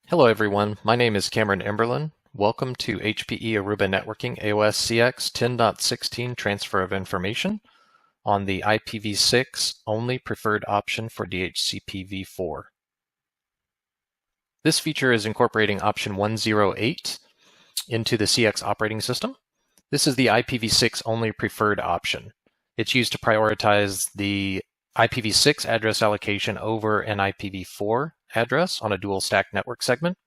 Hello everyone, my name is Cameron Emberlin. Welcome to HPE Aruba Networking AOS-CX 10.16 transfer of information on the IPv6 only preferred option for DHCP v4. This feature is incorporating option 108 into the CX operating system. This is the IPv6 only preferred option. It's used to prioritize the IPv6 address allocation over an IPv4 address on a dual stack network segment.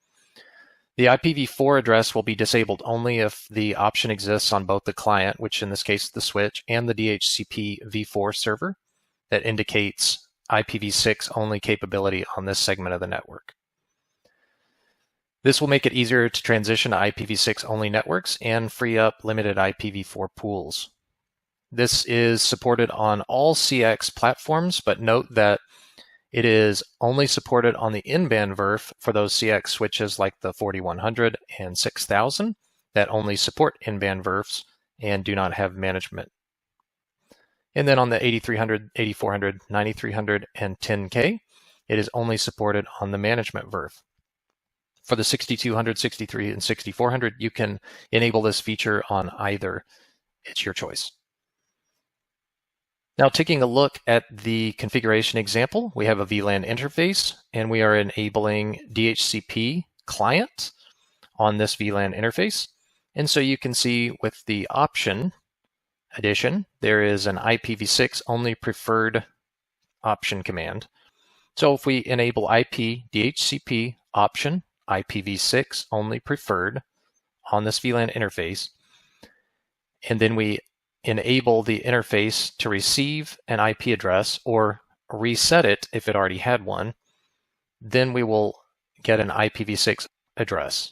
The IPv4 address will be disabled only if the option exists on both the client, which in this case is the switch, and the DHCP v4 server that indicates IPv6 only capability on this segment of the network. This will make it easier to transition to IPv6 only networks and free up limited IPv4 pools. This is supported on all CX platforms, but note that it is only supported on the in-band VRF for those CX switches like the 4100 and 6000 that only support in-band VRFs and do not have management. And then on the 8300, 8400, 9300, and 10K, it is only supported on the management VRF. For the 6200, 63, and 6400, you can enable this feature on either. It's your choice. Now, taking a look at the configuration example, we have a VLAN interface, and we are enabling DHCP client on this VLAN interface. And so you can see with the option addition, there is an IPv6 only preferred option command. So if we enable IP DHCP option IPv6 only preferred on this VLAN interface, and then we enable the interface to receive an IP address or reset it if it already had one, then we will get an IPv6 address.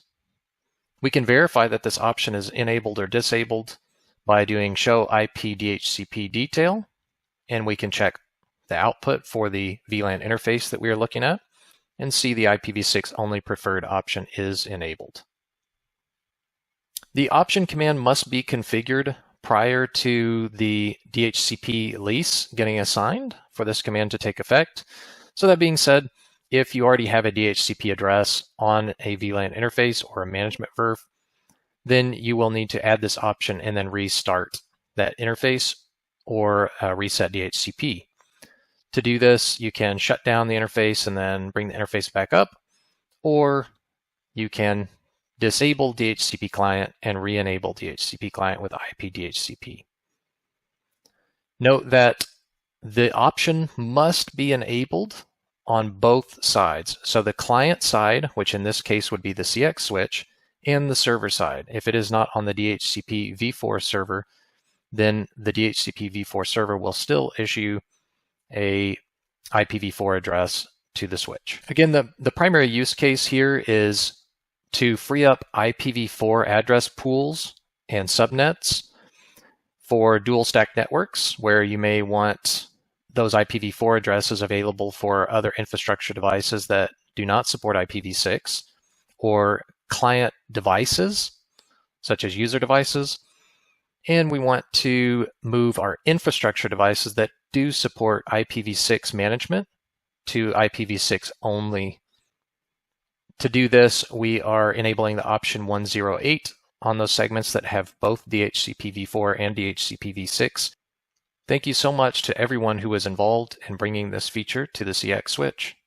We can verify that this option is enabled or disabled by doing show IP DHCP detail, and we can check the output for the VLAN interface that we are looking at and see the IPv6 only preferred option is enabled. The option command must be configured prior to the DHCP lease getting assigned for this command to take effect. So that being said, if you already have a DHCP address on a VLAN interface or a management VRF, then you will need to add this option and then restart that interface or reset DHCP. To do this, you can shut down the interface and then bring the interface back up, or you can disable DHCP client and re-enable DHCP client with IP DHCP. Note that the option must be enabled on both sides. So the client side, which in this case would be the CX switch, and the server side. If it is not on the DHCP v4 server, then the DHCP v4 server will still issue a IPv4 address to the switch. Again, the primary use case here is to free up IPv4 address pools and subnets for dual stack networks where you may want those IPv4 addresses available for other infrastructure devices that do not support IPv6 or client devices such as user devices. And we want to move our infrastructure devices that do support IPv6 management to IPv6 only. To do this, we are enabling the option 108 on those segments that have both DHCP v4 and DHCP v6. Thank you so much to everyone who was involved in bringing this feature to the CX switch.